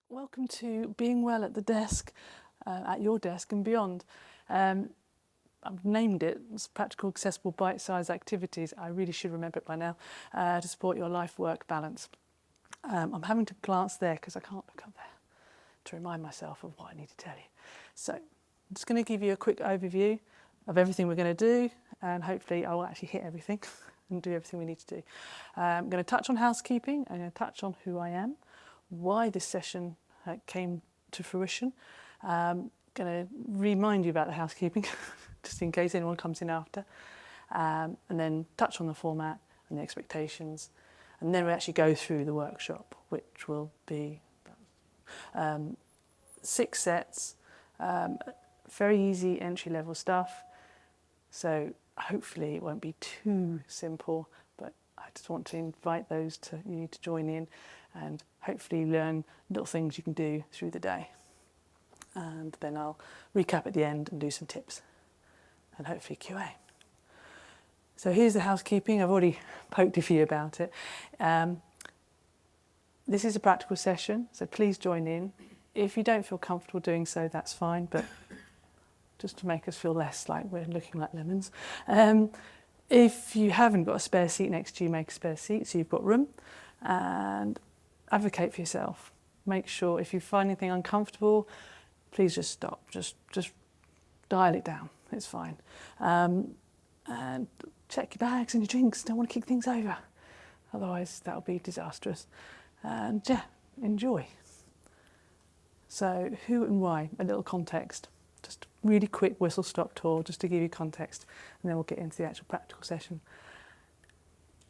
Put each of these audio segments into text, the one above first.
Welcome to Being Well at the Desk, at your desk and beyond. I've named it as Practical, Accessible, Bite-Sized Activities. I really should remember it by now, to support your life-work balance. I'm having to glance there because I can't look up there to remind myself of what I need to tell you. So I'm just going to give you a quick overview of everything we're going to do, and hopefully I will actually hit everything and do everything we need to do. I'm going to touch on housekeeping. I'm going to touch on who I am, why this session came to fruition. Going to remind you about the housekeeping, just in case anyone comes in after, and then touch on the format and the expectations, and then we actually go through the workshop, which will be 6 sets, very easy entry-level stuff. So hopefully it won't be too simple, but I just want to invite those to you to join in and hopefully learn little things you can do through the day. And then I'll recap at the end and do some tips and hopefully QA. So here's the housekeeping. I've already poked a few about it. This is a practical session, so please join in. If you don't feel comfortable doing so, that's fine, but just to make us feel less like we're looking like lemons. If you haven't got a spare seat next to you, make a spare seat so you've got room, and advocate for yourself. Make sure if you find anything uncomfortable, please just stop, just dial it down, it's fine. And check your bags and your drinks, don't want to kick things over, otherwise that'll be disastrous. And yeah, enjoy. So who and why, a little context. Just a really quick whistle-stop tour just to give you context, and then we'll get into the actual practical session.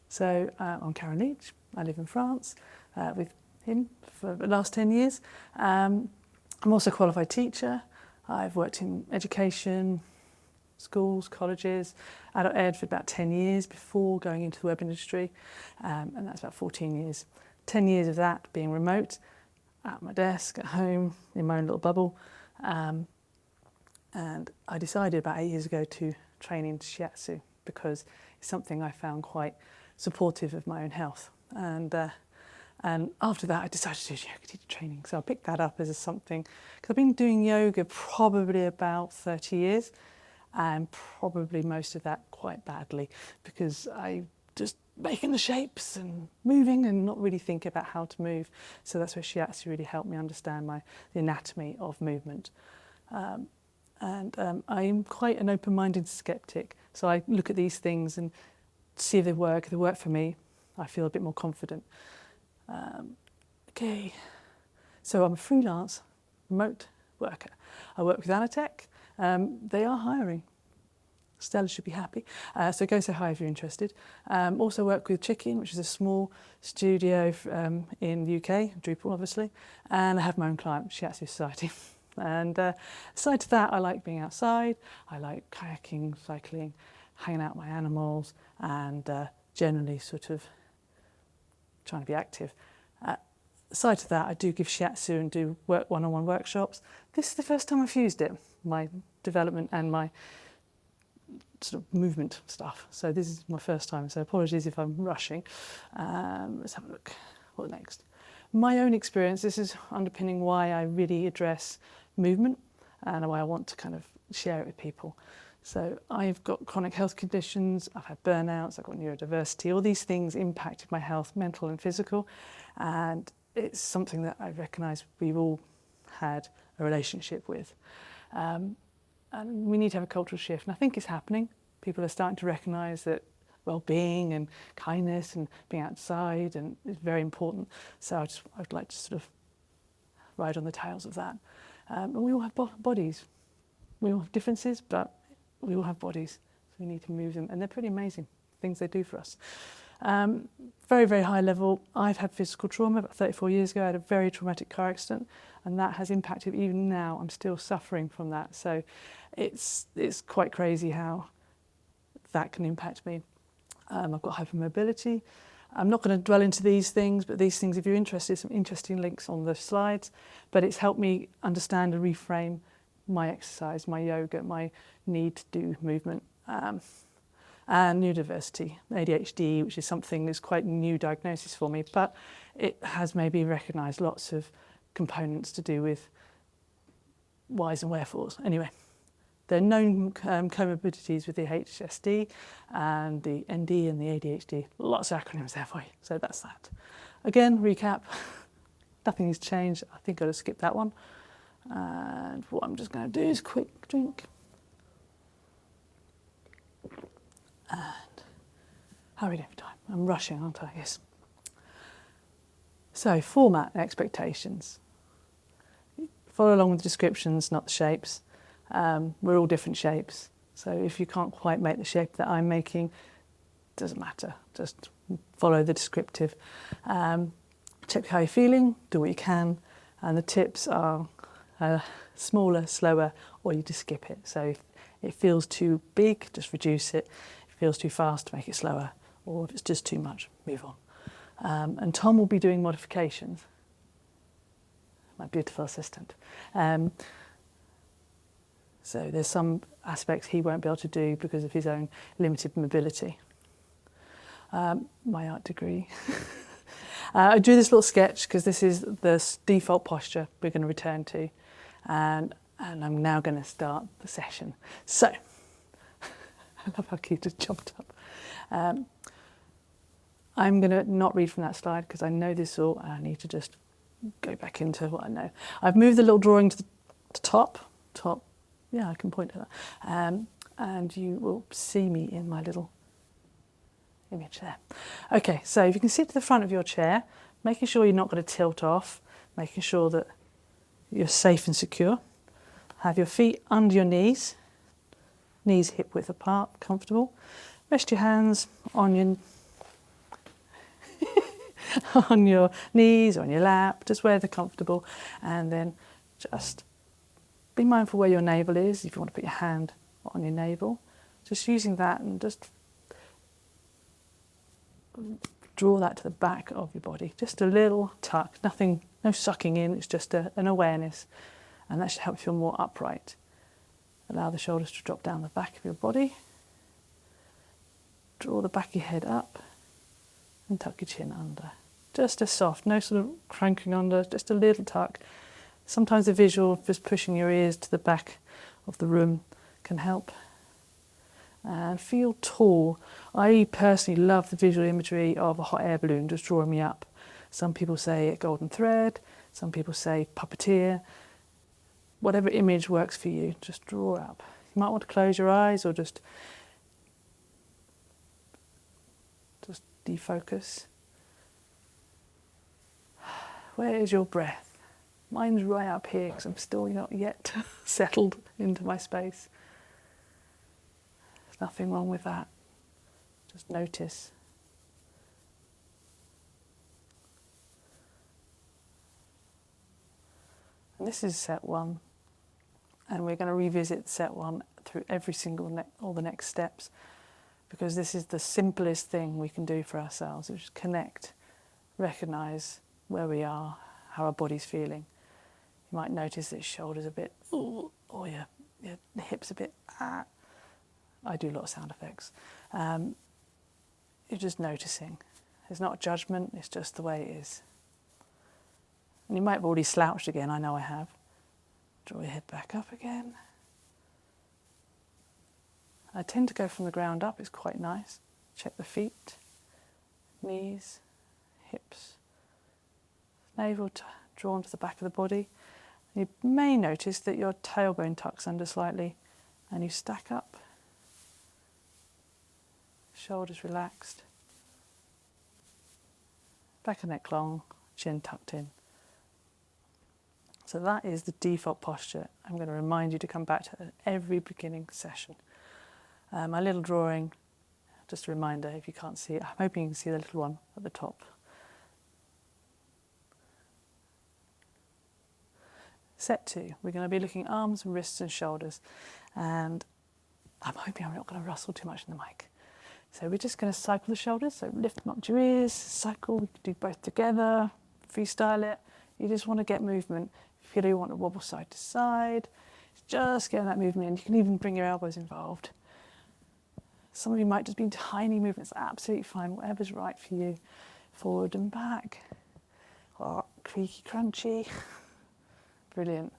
So I'm Karen Leach, I live in France with him for the last 10 years. I'm also a qualified teacher. I've worked in education, schools, colleges, adult ed for about 10 years before going into the web industry, and that's about 14 years. 10 years of that being remote, at my desk, at home, in my own little bubble. And I decided about 8 years ago to train in shiatsu because it's something I found quite supportive of my own health. And after that, I decided to do yoga teacher training. So I picked that up as something, because I've been doing yoga probably about 30 years, and probably most of that quite badly, because I just making the shapes and moving and not really thinking about how to move. So that's where shiatsu really helped me understand the anatomy of movement. I'm quite an open-minded skeptic, so I look at these things and see if they work. If they work for me, I feel a bit more confident. Okay, so I'm a freelance remote worker. I work with Anatech. They are hiring. Stella should be happy. So go say hi if you're interested. Also work with Chicken, which is a small studio in the UK, Drupal obviously, and I have my own client, Shiatsu Society. And aside to that, I like being outside. I like kayaking, cycling, hanging out with my animals, and generally sort of trying to be active. Aside to that, I do give shiatsu and do one-on-one workshops. This is the first time I've used it, my development and my sort of movement stuff. So this is my first time, so apologies if I'm rushing. Let's have a look. What next? My own experience, this is underpinning why I really address movement and why I want to kind of share it with people. So I've got chronic health conditions, I've had burnouts, I've got neurodiversity, all these things impacted my health, mental and physical, and it's something that I recognise we've all had a relationship with. And we need to have a cultural shift, and I think it's happening. People are starting to recognise that well-being and kindness and being outside and is very important. So I'd like to sort of ride on the tails of that. And we all have bodies. We all have differences, but we all have bodies. So we need to move them, and they're pretty amazing things they do for us. Very, very high level. I've had physical trauma. About 34 years ago, I had a very traumatic car accident, and that has impacted. Even now, I'm still suffering from that. So it's quite crazy how that can impact me. I've got hypermobility. I'm not going to dwell into these things, but these things, if you're interested, some interesting links on the slides. But it's helped me understand and reframe my exercise, my yoga, my need to do movement. And neurodiversity, ADHD, which is something that's quite new diagnosis for me, but it has maybe recognised lots of components to do with whys and wherefores. Anyway, there are known comorbidities with the ADHD and the ND and the ADHD. Lots of acronyms there for you. So that's that. Again, recap. Nothing has changed. I think I'll just skip that one. And what I'm just going to do is quick drink. And how are we doing for time? I'm rushing, aren't I? Yes. So, format and expectations. Follow along with the descriptions, not the shapes. We're all different shapes. So if you can't quite make the shape that I'm making, doesn't matter. Just follow the descriptive. Check how you're feeling, do what you can. And the tips are smaller, slower, or you just skip it. So if it feels too big, just reduce it. If it feels too fast, make it slower. Or if it's just too much, move on. And Tom will be doing modifications. My beautiful assistant. So there's some aspects he won't be able to do because of his own limited mobility. My art degree. I drew this little sketch because this is the default posture we're going to return to. And I'm now going to start the session. So, I love how Keith just jumped up. I'm going to not read from that slide because I know this all and I need to just go back into what I know. I've moved the little drawing to the top. Yeah, I can point to that. And you will see me in my little image there. Okay, so if you can sit to the front of your chair, making sure you're not going to tilt off, making sure that you're safe and secure. Have your feet under your knees hip width apart, comfortable. Rest your hands on your on your knees or on your lap, just where they're comfortable, and then just be mindful where your navel is. If you want to put your hand on your navel, just using that and just draw that to the back of your body. Just a little tuck, nothing, no sucking in, it's just an awareness, and that should help you feel more upright. Allow the shoulders to drop down the back of your body. Draw the back of your head up and tuck your chin under. Just a soft, no sort of cranking under, just a little tuck. Sometimes the visual of just pushing your ears to the back of the room can help. And feel tall. I personally love the visual imagery of a hot air balloon just drawing me up. Some people say a golden thread, some people say puppeteer. Whatever image works for you, just draw up. You might want to close your eyes or just defocus. Where is your breath? Mine's right up here because I'm still not yet settled into my space. There's nothing wrong with that. Just notice. And this is set one. And we're going to revisit set one through every single all the next steps, because this is the simplest thing we can do for ourselves, which is connect, recognise where we are, how our body's feeling. You might notice that your shoulders a bit, ooh, or your hips a bit, ah. I do a lot of sound effects. You're just noticing. It's not a judgment, it's just the way it is. And you might have already slouched again, I know I have. Draw your head back up again. I tend to go from the ground up, it's quite nice. Check the feet, knees, hips, navel drawn to the back of the body. You may notice that your tailbone tucks under slightly and you stack up. Shoulders relaxed. Back of neck long, chin tucked in. So that is the default posture. I'm going to remind you to come back to it at every beginning session. My little drawing, just a reminder if you can't see it, I'm hoping you can see the little one at the top. Set two, we're going to be looking at arms and wrists and shoulders, and I'm hoping I'm not going to rustle too much in the mic. So we're just going to cycle the shoulders, so lift them up to your ears, cycle, we can do both together, freestyle it. You just want to get movement. If you really want to wobble side to side, just get that movement in. You can even bring your elbows involved. Some of you might just be tiny movements, absolutely fine, whatever's right for you. Forward and back, or creaky, crunchy. Brilliant.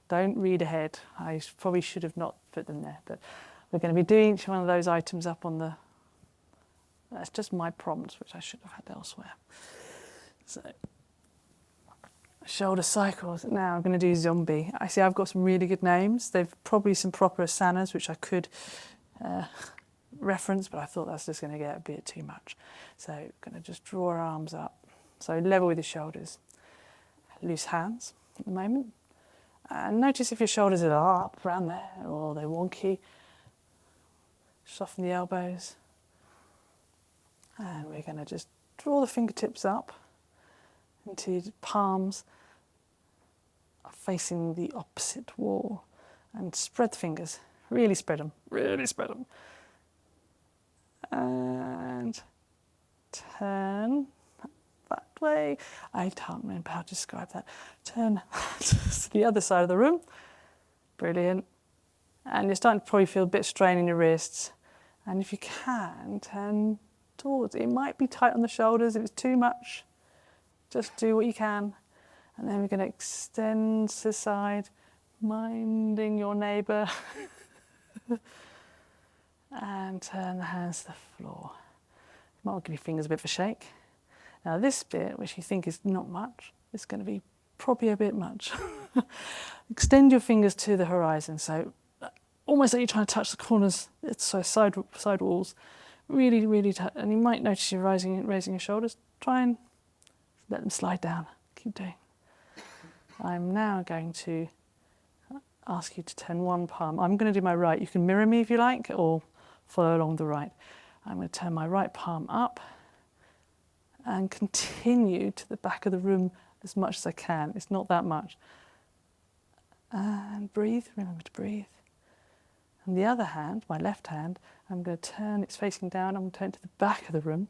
Don't read ahead. I probably should have not put them there, but we're going to be doing each one of those items up on the... That's just my prompts, which I should have had elsewhere. So, shoulder cycles. Now I'm going to do zombie. I see I've got some really good names. They've probably some proper asanas, which I could reference, but I thought that's just going to get a bit too much. So I'm going to just draw our arms up. So level with your shoulders. Loose hands at the moment. And notice if your shoulders are up around there or they're wonky. Soften the elbows. And we're going to just draw the fingertips up into palms facing the opposite wall. And spread the fingers. Really spread them. Really spread them. And turn that way. I can't remember how to describe that. Turn to the other side of the room. Brilliant. And you're starting to probably feel a bit of strain in your wrists. And if you can, turn towards. It might be tight on the shoulders. If it's too much, just do what you can. And then we're going to extend to the side, minding your neighbour. And turn the hands to the floor. You might give your fingers a bit of a shake. Now this bit, which you think is not much, is going to be probably a bit much. Extend your fingers to the horizon, so almost like you're trying to touch the corners, so side walls. Really, really tight. And you might notice you're raising your shoulders. Try and let them slide down. Keep doing. I'm now going to ask you to turn one palm. I'm going to do my right. You can mirror me if you like, or follow along the right. I'm going to turn my right palm up and continue to the back of the room as much as I can. It's not that much. And breathe. Remember to breathe. And the other hand, my left hand, I'm going to turn, it's facing down, I'm going to turn to the back of the room.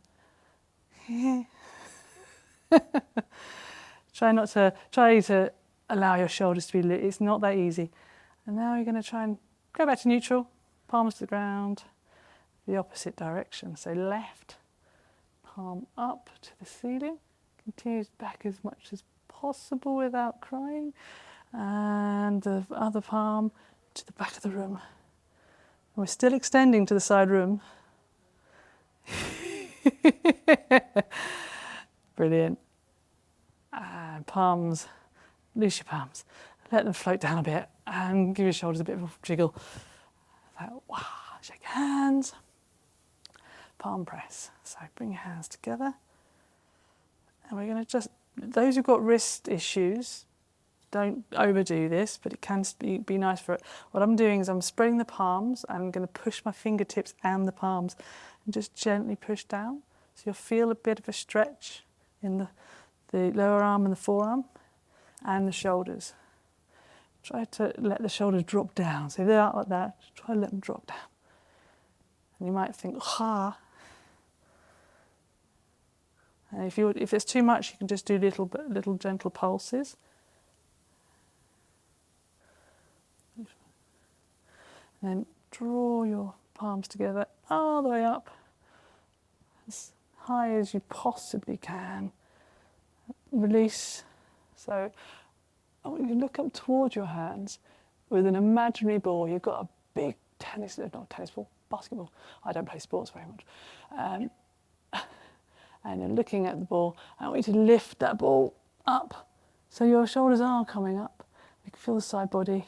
Try to allow your shoulders to be lit. It's not that easy. And now you're going to try and go back to neutral, palms to the ground, the opposite direction. So left palm up to the ceiling, continues back as much as possible without crying, and the other palm to the back of the room. And we're still extending to the side room. Brilliant. And palms, loose your palms. Let them float down a bit and give your shoulders a bit of a jiggle. Like, wow, shake hands. Palm press. So bring your hands together. And we're going to just, those who've got wrist issues, don't overdo this, but it can be nice for it. What I'm doing is I'm spreading the palms. I'm going to push my fingertips and the palms and just gently push down. So you'll feel a bit of a stretch in the lower arm and the forearm and the shoulders. Try to let the shoulders drop down. So if they're out like that, try to let them drop down. And you might think, ha. And if it's too much, you can just do little gentle pulses. And then draw your palms together all the way up, as high as you possibly can. Release. So I want you to look up towards your hands with an imaginary ball. You've got a big basketball. I don't play sports very much. And then looking at the ball, I want you to lift that ball up so your shoulders are coming up. You can feel the side body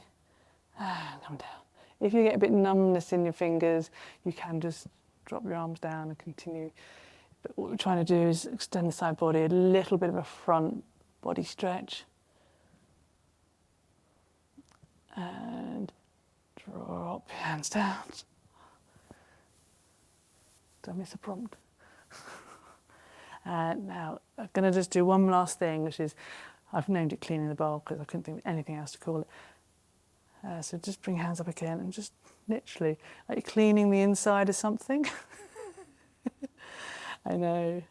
and come down. If you get a bit numbness in your fingers, you can just drop your arms down and continue. But what we're trying to do is extend the side body, a little bit of a front body stretch. And drop your hands down. Don't miss a prompt. And now I'm going to just do one last thing, which is, I've named it cleaning the bowl because I couldn't think of anything else to call it. So just bring your hands up again and just literally, like you're cleaning the inside of something. I know.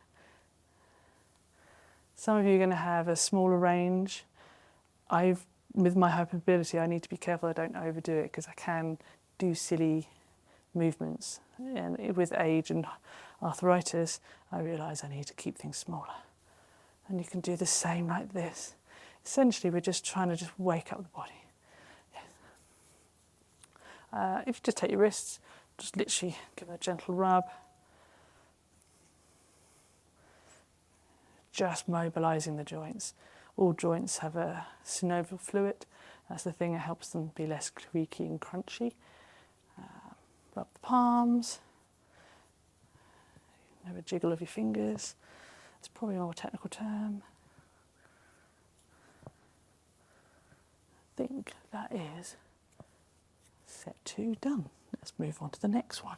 Some of you are going to have a smaller range. With my hypermobility, I need to be careful I don't overdo it because I can do silly movements. And with age and arthritis, I realise I need to keep things smaller. And you can do the same like this. Essentially, we're just trying to just wake up the body. If you just take your wrists, just literally give it a gentle rub. Just mobilising the joints. All joints have a synovial fluid. That's the thing that helps them be less creaky and crunchy. Rub the palms. Have a jiggle of your fingers. It's probably a more technical term. I think that is set 2 done. Let's move on to the next one.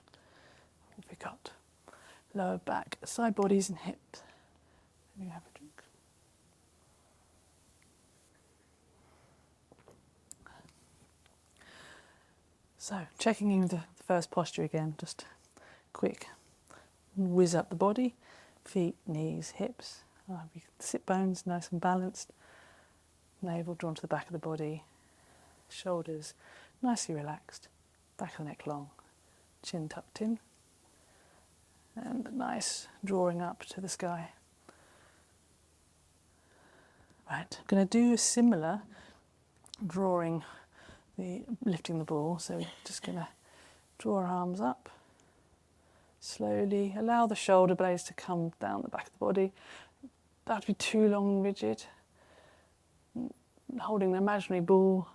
What have we got? Lower back, side bodies and hips. Let me have a drink. So, checking in the first posture again, just quick whiz up the body, feet, knees, hips, sit bones nice and balanced, navel drawn to the back of the body, shoulders nicely relaxed, back of the neck long, chin tucked in, and a nice drawing up to the sky. Right, I'm going to do a similar drawing, lifting the ball, so we're just going to draw our arms up, slowly allow the shoulder blades to come down the back of the body. Don't have to be too long and rigid. Holding the imaginary ball,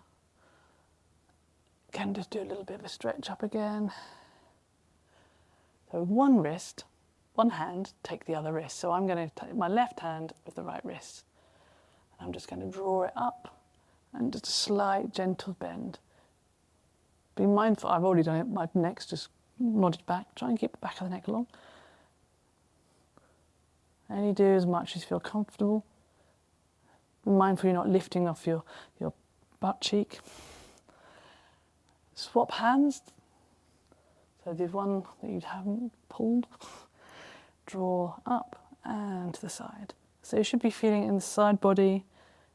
can just do a little bit of a stretch up again. So with one wrist, one hand, take the other wrist. So I'm going to take my left hand with the right wrist. And I'm just going to draw it up and just a slight gentle bend. Be mindful, I've already done it, my neck's just nodded back. Try and keep the back of the neck long. Only do as much as you feel comfortable. Be mindful you're not lifting off your butt cheek. Swap hands. So the one that you haven't pulled, draw up and to the side. So you should be feeling it in the side body.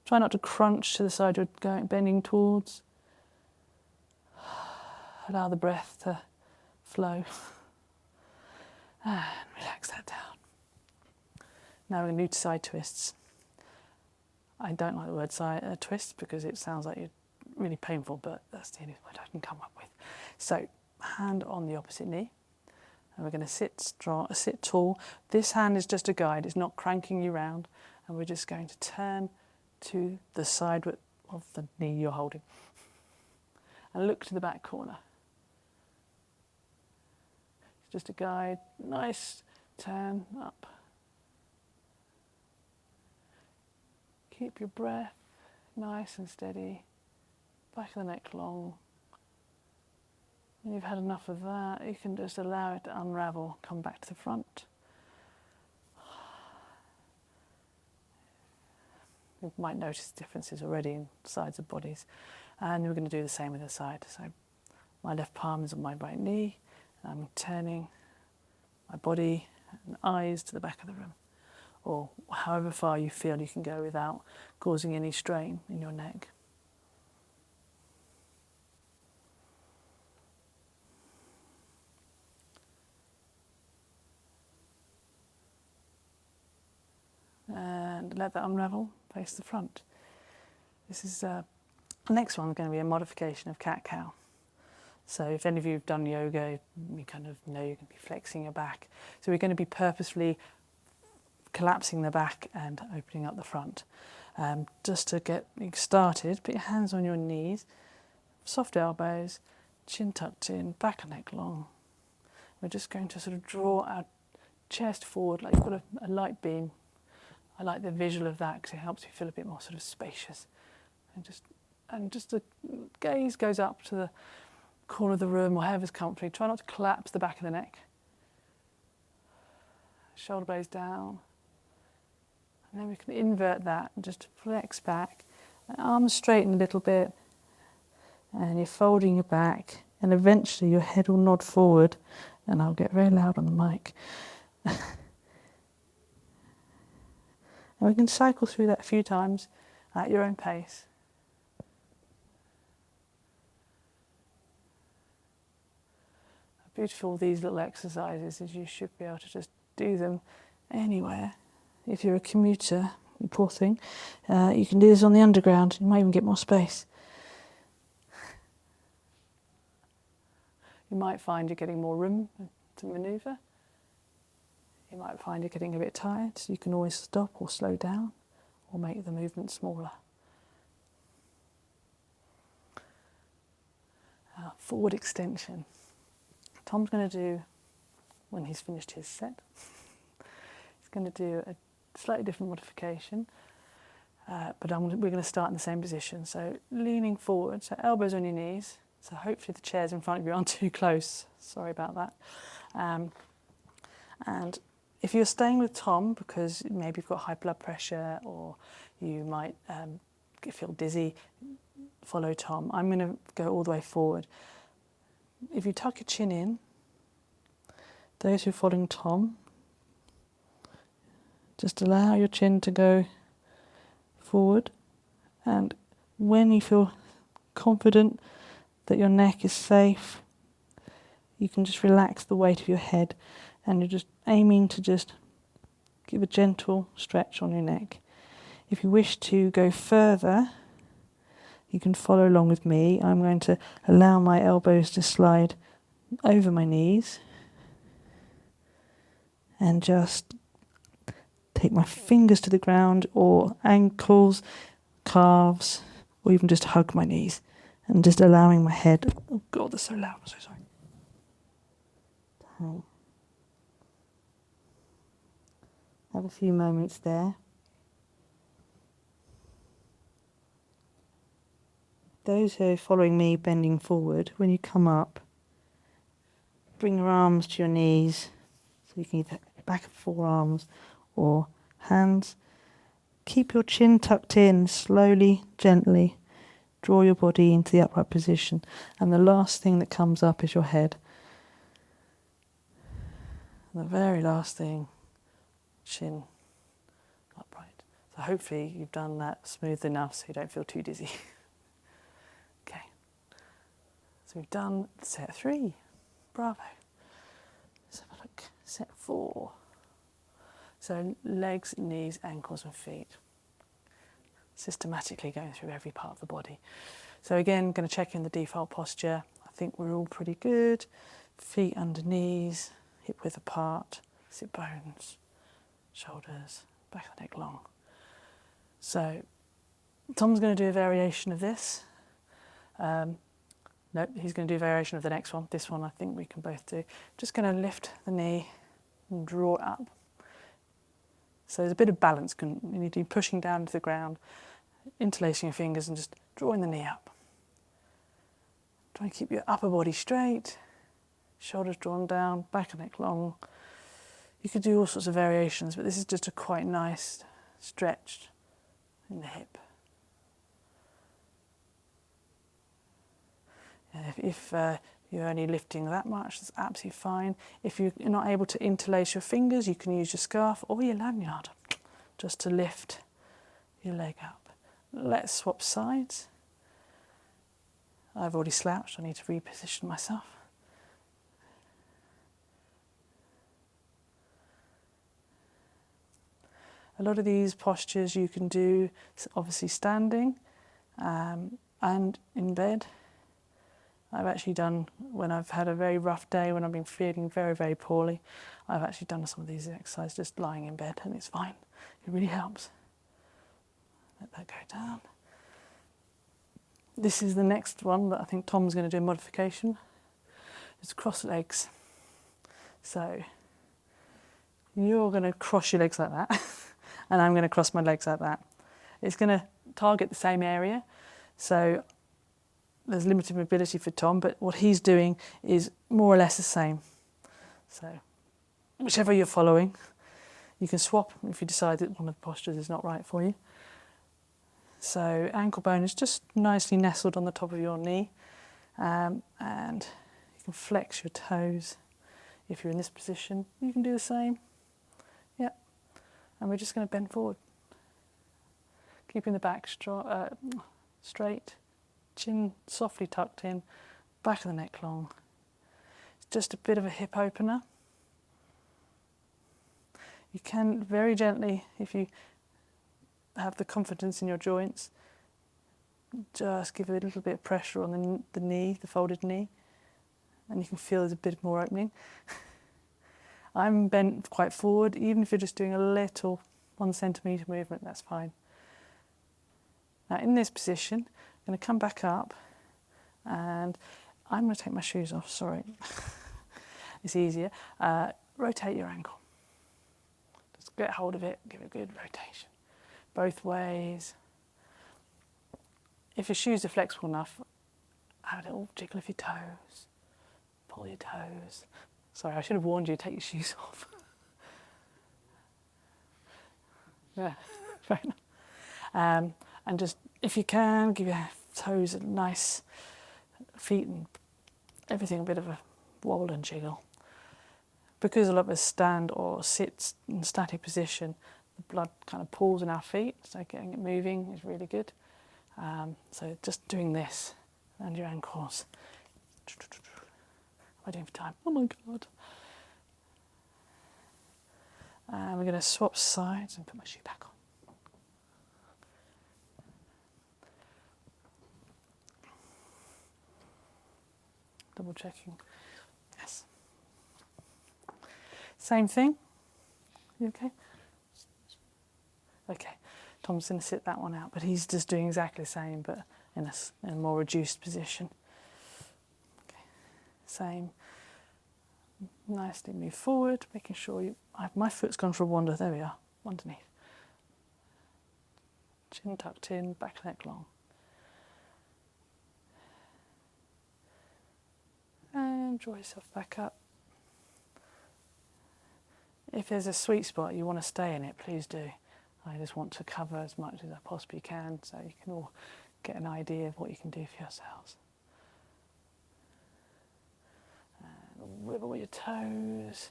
Try not to crunch to the side you're bending towards. Allow the breath to flow. And relax that down. Now we're going to do side twists. I don't like the word side twist because it sounds like you're really painful, but that's the only word I can come up with. So, hand on the opposite knee, and we're going to sit tall. This hand is just a guide; it's not cranking you round, and we're just going to turn to the side of the knee you're holding, and look to the back corner. It's just a guide. Nice turn up. Keep your breath nice and steady. Back of the neck long. When you've had enough of that, you can just allow it to unravel, come back to the front. You might notice differences already in sides of bodies. And we're going to do the same with the side. So my left palm is on my right knee. And I'm turning my body and eyes to the back of the room. Or however far you feel you can go without causing any strain in your neck. And let that unravel, face the front. This is the next one going to be a modification of cat-cow. So if any of you have done yoga, you kind of know you're going to be flexing your back. So we're going to be purposefully collapsing the back and opening up the front. Just to get started, put your hands on your knees, soft elbows, chin tucked in, back and neck long. We're just going to sort of draw our chest forward like you've got a light beam. I like the visual of that because it helps you feel a bit more sort of spacious. And just the gaze goes up to the corner of the room or wherever's comfy. Try not to collapse the back of the neck. Shoulder blades down. And then we can invert that and just flex back. And arms straighten a little bit. And you're folding your back. And eventually your head will nod forward. And I'll get very loud on the mic. And we can cycle through that a few times at your own pace. Beautiful these little exercises is you should be able to just do them anywhere. If you're a commuter, you poor thing. You can do this on the underground. You might even get more space. You might find you're getting more room to manoeuvre. You might find you're getting a bit tired, so you can always stop or slow down or make the movement smaller. Forward extension. Tom's going to do, when he's finished his set, he's going to do a slightly different modification, but we're going to start in the same position. So leaning forward, so elbows on your knees, so hopefully the chairs in front of you aren't too close. Sorry about that. And if you're staying with Tom because maybe you've got high blood pressure or you might feel dizzy, follow Tom. I'm going to go all the way forward. If you tuck your chin in, those who are following Tom, just allow your chin to go forward, and when you feel confident that your neck is safe, you can just relax the weight of your head, and you're just aiming to just give a gentle stretch on your neck. If you wish to go further, you can follow along with me. I'm going to allow my elbows to slide over my knees and just take my fingers to the ground, or ankles, calves, or even just hug my knees and just allowing my head, oh God, that's so loud, I'm so sorry. Have a few moments there. Those who are following me bending forward, when you come up, bring your arms to your knees, so you can either back of forearms or hands. Keep your chin tucked in, slowly, gently. Draw your body into the upright position. And the last thing that comes up is your head. And the very last thing, chin upright. So hopefully you've done that smooth enough so you don't feel too dizzy. Okay. So we've done set 3. Bravo. Let's have a look. Set 4. So legs, knees, ankles and feet. Systematically going through every part of the body. So again, going to check in the default posture. I think we're all pretty good. Feet under knees, hip width apart, sit bones, shoulders, back of the neck long. So Tom's going to do a variation of this. No, he's going to do a variation of the next one. This one I think we can both do. Just going to lift the knee and draw it up. So there's a bit of balance. You need to be pushing down to the ground, interlacing your fingers and just drawing the knee up. Try and keep your upper body straight, shoulders drawn down, back of neck long. You could do all sorts of variations, but this is just a quite nice stretch in the hip. If you're only lifting that much, that's absolutely fine. If you're not able to interlace your fingers, you can use your scarf or your lanyard just to lift your leg up. Let's swap sides. I've already slouched, I need to reposition myself. A lot of these postures you can do obviously standing and in bed. I've actually done, when I've had a very rough day, when I've been feeling very, very poorly, I've actually done some of these exercises just lying in bed, and it's fine. It really helps. Let that go down. This is the next one that I think Tom's going to do a modification. It's cross legs. So you're going to cross your legs like that, and I'm going to cross my legs like that. It's going to target the same area. So there's limited mobility for Tom, but what he's doing is more or less the same. So whichever you're following, you can swap if you decide that one of the postures is not right for you. So ankle bone is just nicely nestled on the top of your knee, and you can flex your toes. If you're in this position, you can do the same. Yep. And we're just going to bend forward, keeping the back straight. Chin softly tucked in, back of the neck long. It's just a bit of a hip opener. You can very gently, if you have the confidence in your joints, just give a little bit of pressure on the knee, the folded knee, and you can feel there's a bit more opening. I'm bent quite forward, even if you're just doing a little 1 centimetre movement, that's fine. Now in this position, I'm going to come back up, and I'm going to take my shoes off, sorry. It's easier. Rotate your ankle. Just get hold of it, give it a good rotation. Both ways. If your shoes are flexible enough, have a little jiggle of your toes. Pull your toes. Sorry, I should have warned you, take your shoes off. Yeah, fair enough. And just, if you can, give your toes a nice, feet and everything a bit of a wobble and jiggle. Because a lot of us stand or sit in a static position, the blood kind of pools in our feet, so getting it moving is really good. So just doing this around your ankles. What am I doing for time? Oh my God. And we're going to swap sides and put my shoe back on. Double checking. Yes. Same thing. You okay? Okay. Tom's going to sit that one out, but he's just doing exactly the same, but in a more reduced position. Okay. Same. Nicely move forward, making sure my foot's gone for a wander. There we are, underneath. Chin tucked in, back leg long. And draw yourself back up. If there's a sweet spot you want to stay in it, please do. I just want to cover as much as I possibly can, so you can all get an idea of what you can do for yourselves. And wiggle your toes.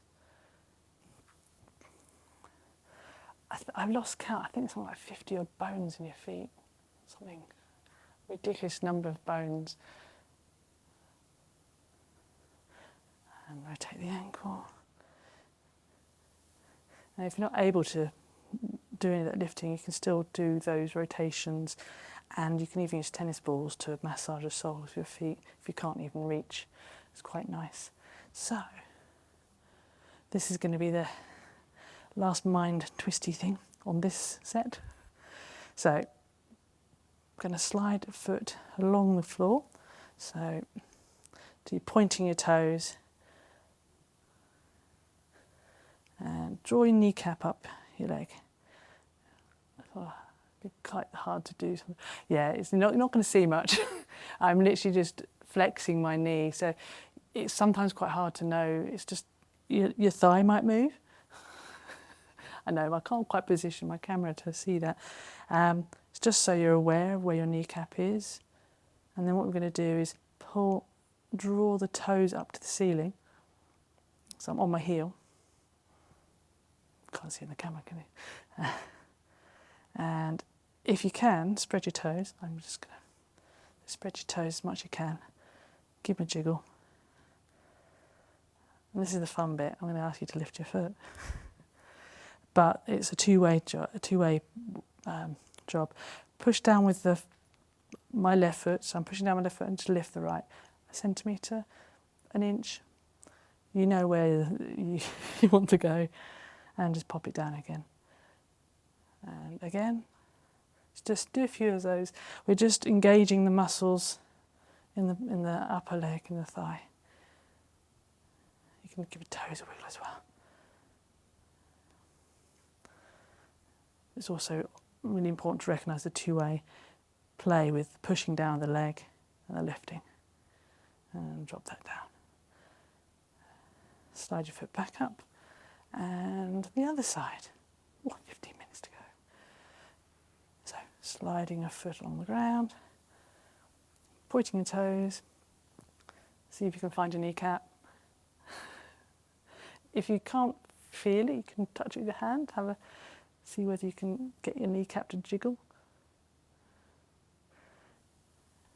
I've lost count. I think it's something like 50 odd bones in your feet. Something ridiculous number of bones. And rotate the ankle. And if you're not able to do any of that lifting, you can still do those rotations, and you can even use tennis balls to massage the soles of your feet if you can't even reach. It's quite nice. So, this is going to be the last mind twisty thing on this set. So, I'm going to slide a foot along the floor. So you're pointing your toes and draw your kneecap up your leg. Oh, it'd be quite hard to do. Yeah, you're not going to see much. I'm literally just flexing my knee, so it's sometimes quite hard to know. It's just your thigh might move. I know, I can't quite position my camera to see that. It's just so you're aware of where your kneecap is. And then what we're going to do is draw the toes up to the ceiling. So I'm on my heel. Can't see in the camera, can you? And if you can, spread your toes. I'm just going to spread your toes as much as you can. Give them a jiggle. And this is the fun bit. I'm going to ask you to lift your foot. But it's a two-way job. Push down with my left foot. So I'm pushing down my left foot and just lift the right. A centimetre, an inch. You know where you want to go. And just pop it down again. And again. Just do a few of those. We're just engaging the muscles in the upper leg and the thigh. You can give your toes a wiggle as well. It's also really important to recognise the two-way play with pushing down the leg and the lifting. And drop that down. Slide your foot back up. And the other side. 15 minutes to go. So, sliding a foot along the ground. Pointing your toes. See if you can find your kneecap. If you can't feel it, you can touch it with your hand. See whether you can get your kneecap to jiggle.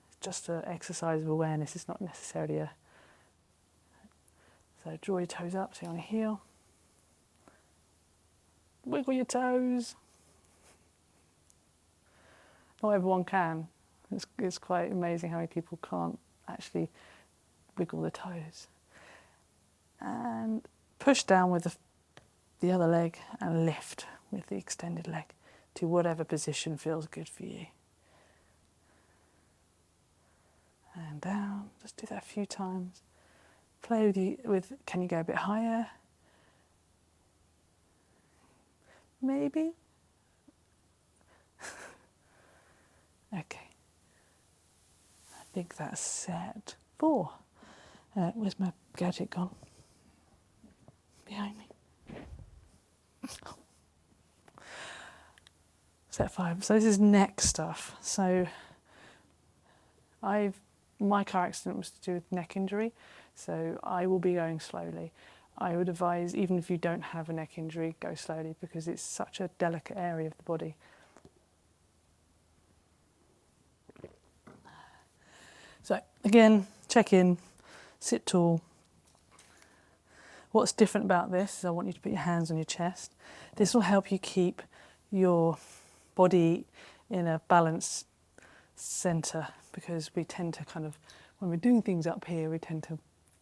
It's just an exercise of awareness. It's not necessarily a... So draw your toes up, so you're on your heel. Wiggle your toes. not everyone can. It's quite amazing how many people can't actually wiggle the toes. And push down with the other leg and lift with the extended leg to whatever position feels good for you. And down, just do that a few times. Play with can you go a bit higher? Maybe. Okay. I think that's set 4. Where's my gadget gone? Behind me. Set 5. So this is neck stuff. So my car accident was to do with neck injury, so I will be going slowly. I would advise, even if you don't have a neck injury, go slowly because it's such a delicate area of the body. So again, check in, sit tall. What's different about this is I want you to put your hands on your chest. This will help you keep your body in a balanced centre, because we tend to kind of, when we're doing things up here, we tend to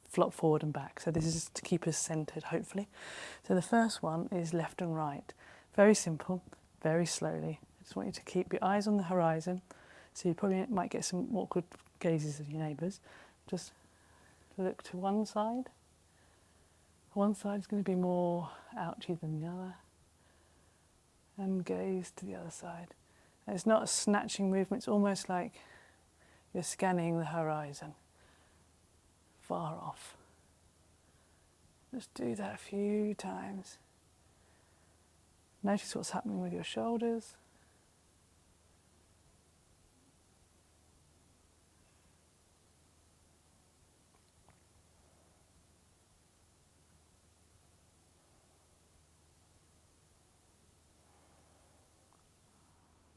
flop forward and back. So this is to keep us centred, hopefully. So the first one is left and right. Very simple, very slowly. I just want you to keep your eyes on the horizon. So you probably might get some awkward gazes of your neighbours. Just look to one side. One side is going to be more ouchy than the other. And gaze to the other side. And it's not a snatching movement, it's almost like you're scanning the horizon, far off. Just do that a few times. Notice what's happening with your shoulders.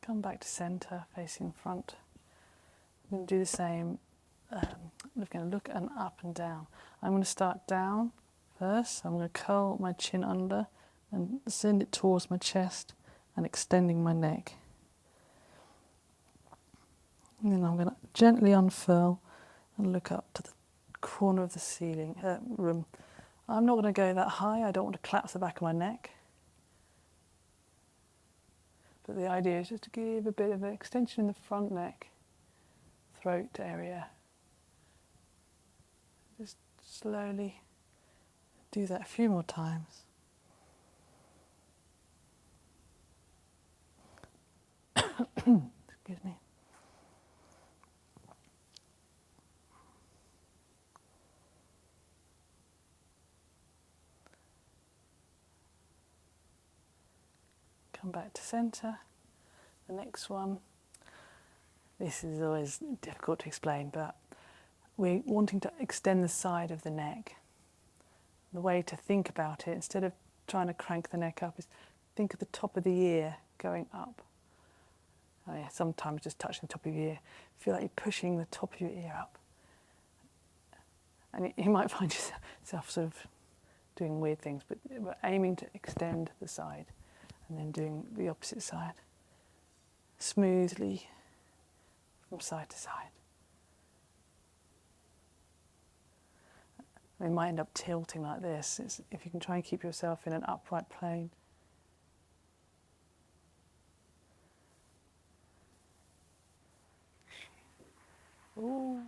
Come back to centre, facing front. I'm going to do the same. I'm going to look and up and down. I'm going to start down first. I'm going to curl my chin under and send it towards my chest and extending my neck. And then I'm going to gently unfurl and look up to the corner of the ceiling, room. I'm not going to go that high. I don't want to collapse the back of my neck. But the idea is just to give a bit of an extension in the front neck, throat area. Just slowly do that a few more times. Excuse me. Come back to centre. The next one, this is always difficult to explain, but we're wanting to extend the side of the neck. The way to think about it, instead of trying to crank the neck up, is think of the top of the ear going up. Oh yeah, sometimes just touching the top of your ear. Feel like you're pushing the top of your ear up. And you might find yourself sort of doing weird things, but we're aiming to extend the side and then doing the opposite side. Smoothly from side to side. We might end up tilting like this. If you can try and keep yourself in an upright plane. Ooh.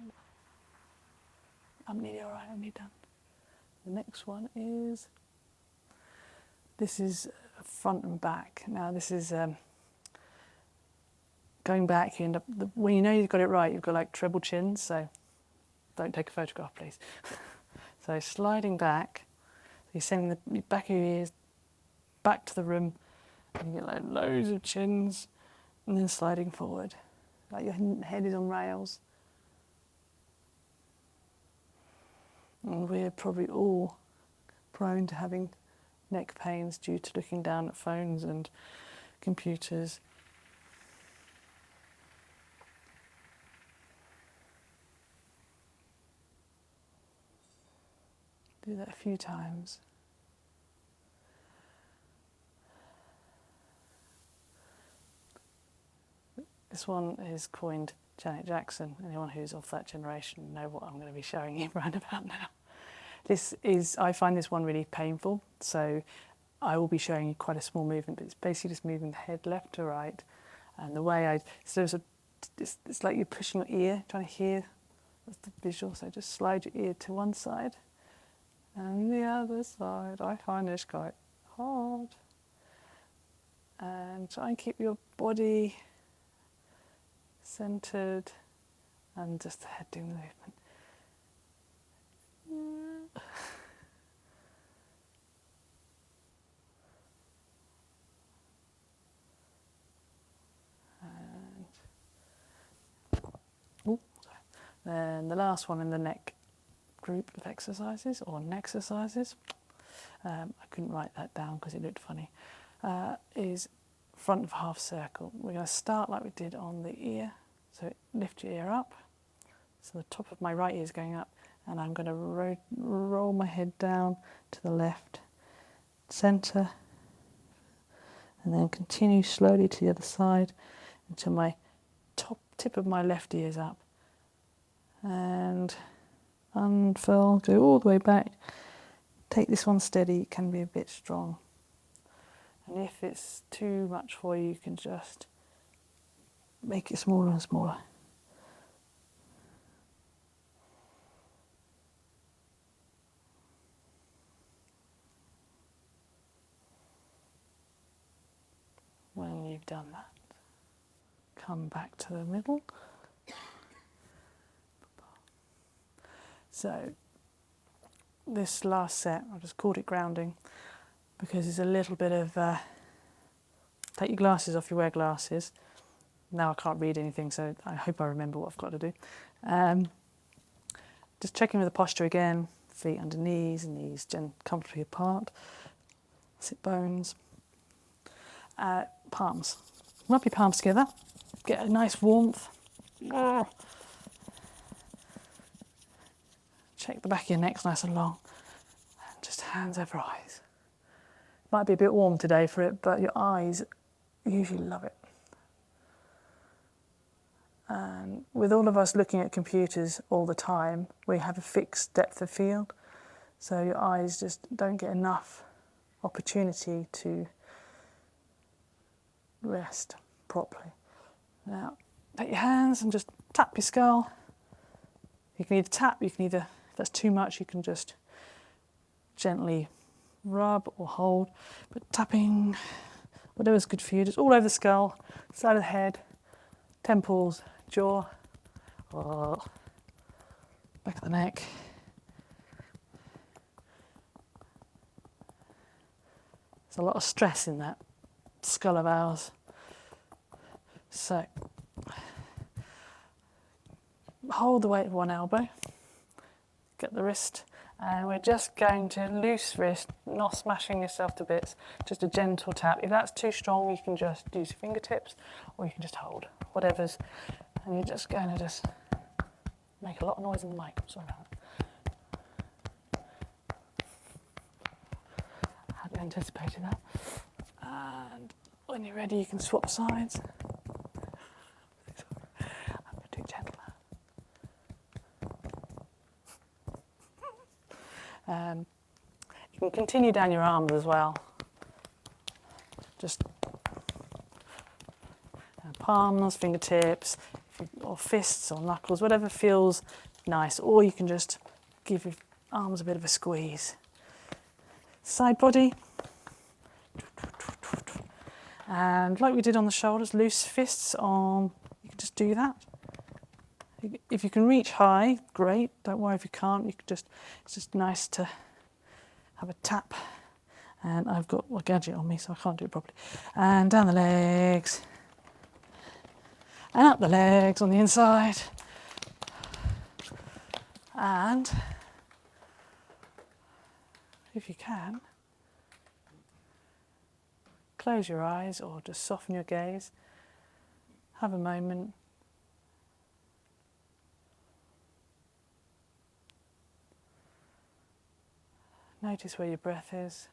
I'm nearly alright, I'm nearly done. The next one is, this is front and back. Now this is going back, you end up, when you know you've got it right, you've got like treble chins, so don't take a photograph, please. So sliding back, you're sending the back of your ears back to the room, and you get like loads of chins, and then sliding forward, like your head is on rails. And we're probably all prone to having neck pains due to looking down at phones and computers. Do that a few times. This one is coined Janet Jackson. Anyone who's of that generation know what I'm going to be showing you right about now. I find this one really painful, so I will be showing you quite a small movement, but it's basically just moving the head left to right. And the way it's like you're pushing your ear, trying to hear the visual, so just slide your ear to one side and the other side. I find this quite hard. And try and keep your body centered and just the head doing the movement. Then the last one in the neck group of exercises, or nexercises, I couldn't write that down because it looked funny, is front of half circle. We're going to start like we did on the ear. So lift your ear up. So the top of my right ear is going up, and I'm going to roll my head down to the left, centre, and then continue slowly to the other side until my tip of my left ear is up. And unfurl, go all the way back. Take this one steady, it can be a bit strong. And if it's too much for you, you can just make it smaller and smaller. When you've done that, come back to the middle. So this last set, I just called it grounding because it's a little bit of, take your glasses off if you wear glasses. Now I can't read anything, so I hope I remember what I've got to do. Just checking with the posture again, feet under knees, comfortably apart, sit bones, palms. Rub your palms together, get a nice warmth. Check the back of your neck's nice and long. And just hands over eyes. Might be a bit warm today for it, but your eyes usually love it. And with all of us looking at computers all the time, we have a fixed depth of field. So your eyes just don't get enough opportunity to rest properly. Now, take your hands and just tap your skull. You can either tap, if that's too much, you can just gently rub or hold. But tapping, whatever's good for you, just all over the skull, side of the head, temples, jaw, back of the neck. There's a lot of stress in that skull of ours. So, hold the weight of one elbow, get the wrist, and we're just going to loose wrist, not smashing yourself to bits, just a gentle tap. If that's too strong, you can just use your fingertips, or you can just hold, whatever's, and you're just going to just make a lot of noise in the mic. Sorry about that. I hadn't anticipated that. And when you're ready, you can swap sides. I'm going to do gentle now. You can continue down your arms as well. Just palms, fingertips, or fists or knuckles, whatever feels nice. Or you can just give your arms a bit of a squeeze. Side body. And like we did on the shoulders, loose fists on, you can just do that. If you can reach high, great. Don't worry if you can't. It's just nice to have a tap. And I've got a gadget on me, so I can't do it properly. And down the legs. And up the legs on the inside. And if you can, close your eyes or just soften your gaze. Have a moment. Notice where your breath is.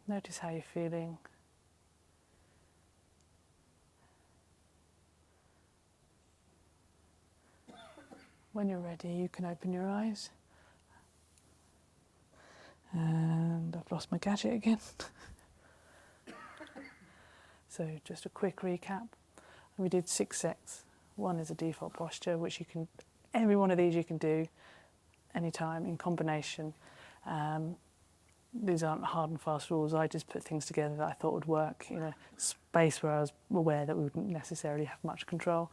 Notice how you're feeling. when you're ready, you can open your eyes. And I've lost my gadget again. So just a quick recap. We did 6 sets. 1 is a default posture, which you can, every one of these you can do anytime in combination. These aren't hard and fast rules. I just put things together that I thought would work in a space where I was aware that we wouldn't necessarily have much control.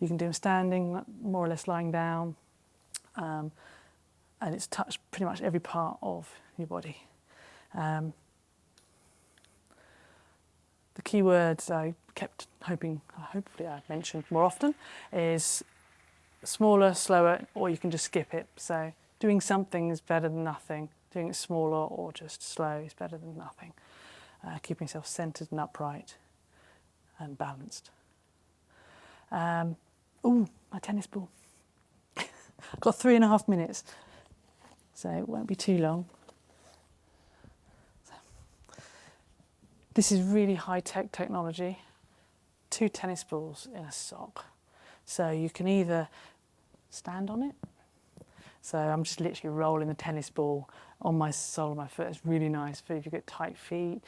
You can do them standing, more or less lying down, and it's touched pretty much every part of your body. The key words I kept hopefully I've mentioned more often, is smaller, slower, or you can just skip it. So doing something is better than nothing. Doing it smaller or just slow is better than nothing. Keeping yourself centred and upright and balanced. Ooh, my tennis ball. I've got 3.5 minutes, so it won't be too long. This is really high-tech technology. 2 tennis balls in a sock. So you can either stand on it. So I'm just literally rolling the tennis ball on my sole of my foot. It's really nice for if you've got tight feet.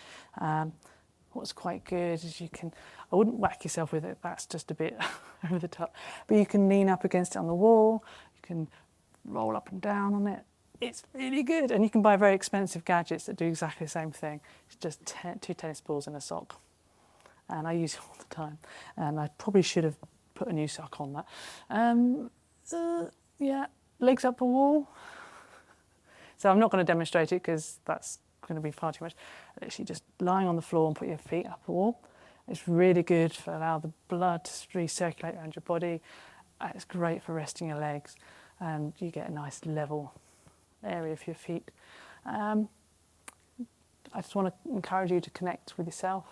What's quite good is you can, I wouldn't whack yourself with it, that's just a bit over the top. But you can lean up against it on the wall, you can roll up and down on it. It's really good. And you can buy very expensive gadgets that do exactly the same thing. It's just 2 tennis balls in a sock. And I use it all the time. And I probably should have put a new sock on that. Yeah, legs up the wall. So I'm not going to demonstrate it because that's going to be far too much. Literally just lying on the floor and put your feet up the wall. It's really good for allow the blood to recirculate around your body. It's great for resting your legs, and you get a nice level area for your feet. I just want to encourage you to connect with yourself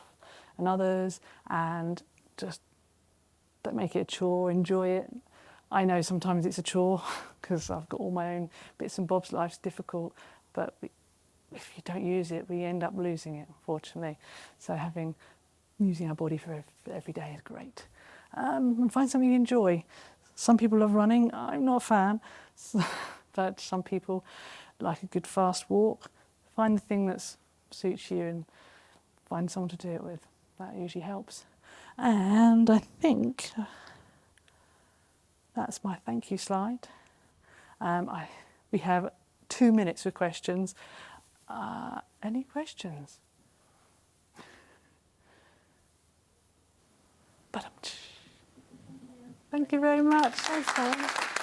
and others, and just don't make it a chore, enjoy it. I know sometimes it's a chore because I've got all my own bits and bobs. Life's difficult, but if you don't use it, we end up losing it, unfortunately. So using our body for every day is great. And find something you enjoy. Some people love running. I'm not a fan, but some people like a good fast walk. Find the thing that suits you and find someone to do it with. That usually helps. And I think that's my thank you slide. We have 2 minutes for questions. Any questions? Thank you very much. Thanks, Helen.